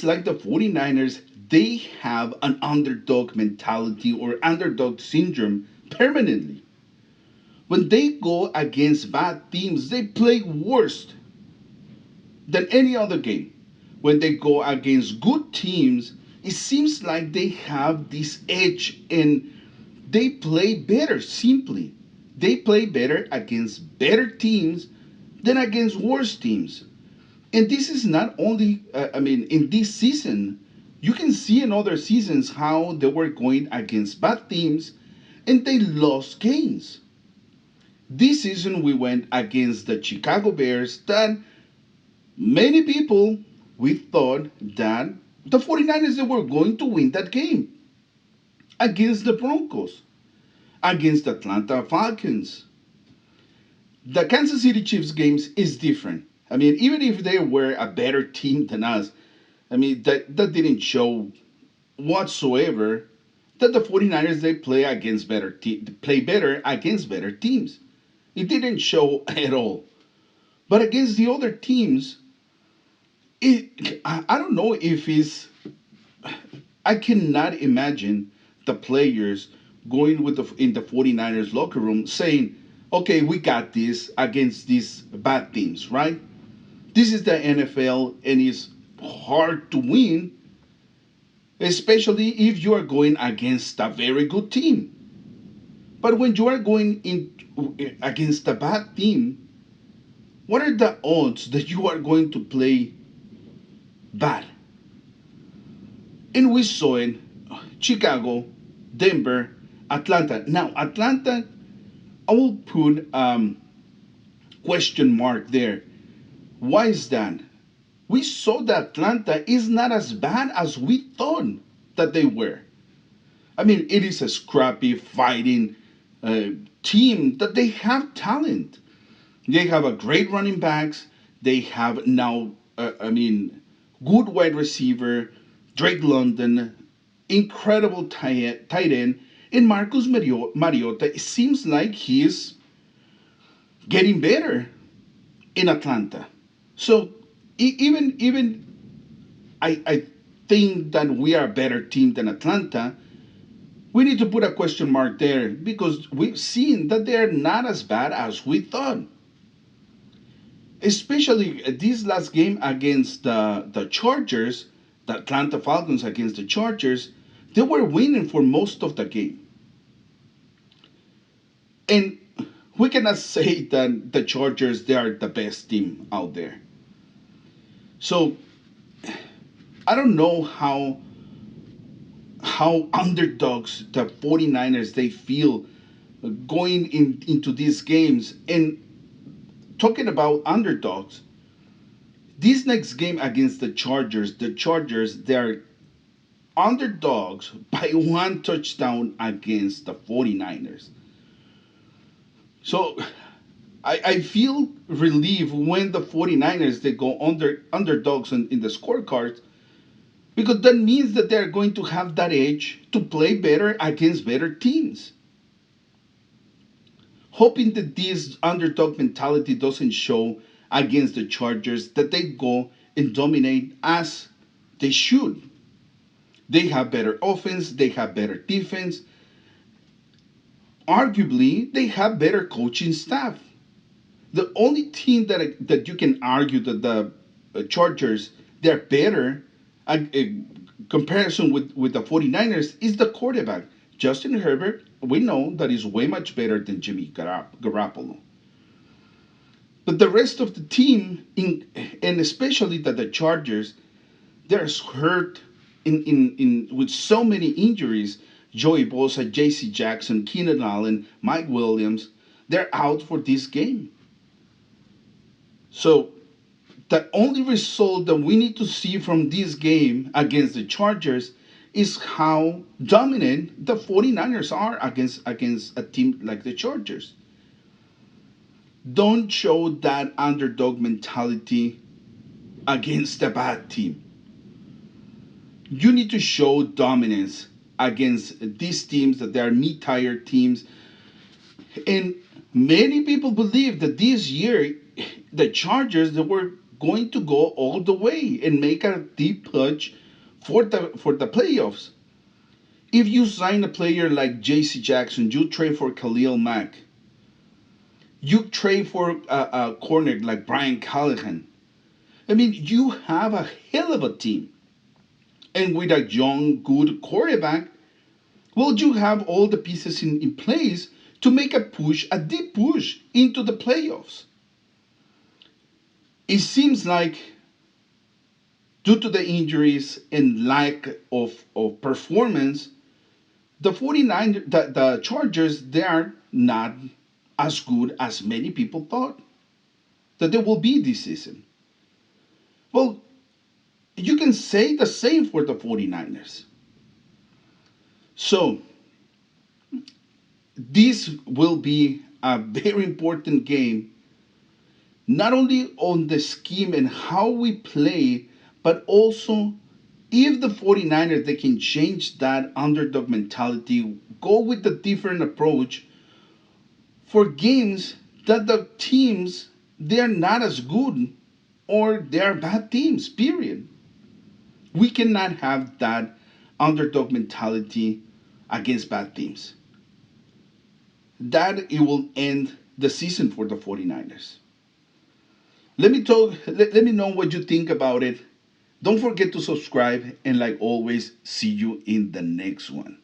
like the 49ers, they have an underdog mentality or underdog syndrome permanently. When they go against bad teams, they play worse than any other game. When they go against good teams, it seems like they have this edge and they play better simply. They play better against better teams than against worse teams. And this is not only, in this season, you can see in other seasons how they were going against bad teams and they lost games. This season we went against the Chicago Bears that many people we thought that the 49ers they were going to win that game against the Broncos, against the Atlanta Falcons. The Kansas City Chiefs games is different. I mean, even if they were a better team than us, I mean, that didn't show whatsoever that the 49ers they play better against better teams. It didn't show at all. But against the other teams, I don't know if it's I cannot imagine the players going in the 49ers locker room saying, "Okay, we got this against these bad teams, right? This is the NFL and it's hard to win, especially if you are going against a very good team. But when you are going in against a bad team, what are the odds that you are going to play bad?" And we saw it Chicago, Denver, Atlanta. Now, Atlanta, I will put question mark there. Why is that? We saw that Atlanta is not as bad as we thought that they were. I mean, it is a scrappy, fighting uh, team that they have talent. They have a great running backs. They have now, good wide receiver, Drake London, incredible tight end, and Marcus Mariota. It seems like he's getting better in Atlanta. So even I think that we are a better team than Atlanta. We need to put a question mark there because we've seen that they're not as bad as we thought. Especially this last game against the Chargers, the Atlanta Falcons against the Chargers, they were winning for most of the game. And we cannot say that the Chargers they are the best team out there. So I don't know how underdogs the 49ers they feel going into these games. And talking about underdogs, this next game against the Chargers, they're underdogs by one touchdown against the 49ers. So I feel relieved when the 49ers they go underdogs in the scorecards because that means that they're going to have that edge to play better against better teams. Hoping that this underdog mentality doesn't show against the Chargers, that they go and dominate as they should. They have better offense, they have better defense. Arguably, they have better coaching staff. The only team that you can argue that the Chargers they're better comparison with the 49ers is the quarterback. Justin Herbert, we know that is way much better than Jimmy Garoppolo. But the rest of the team, and especially the Chargers, they're hurt in with so many injuries. Joey Bosa, J.C. Jackson, Keenan Allen, Mike Williams, they're out for this game. So the only result that we need to see from this game against the Chargers is how dominant the 49ers are against a team like the Chargers. Don't show that underdog mentality against a bad team. You need to show dominance against these teams that they are mid-tier teams. And many people believe that this year the Chargers they were going to go all the way and make a deep push for the playoffs. If you sign a player like J.C. Jackson, you trade for Khalil Mack, you trade for a corner like Brian Callahan. I mean, you have a hell of a team. And with a young, good quarterback, well, you have all the pieces in place to make a push, a deep push into the playoffs. It seems like due to the injuries and lack of performance, the 49 the Chargers, they are not as good as many people thought that they will be this season. Well, you can say the same for the 49ers. So, this will be a very important game, not only on the scheme and how we play, but also if the 49ers they can change that underdog mentality, go with a different approach for games that the teams they're not as good or they're bad teams, period. We cannot have that underdog mentality against bad teams. That it will end the season for the 49ers. Let me know what you think about it. Don't forget to subscribe and like always, see you in the next one.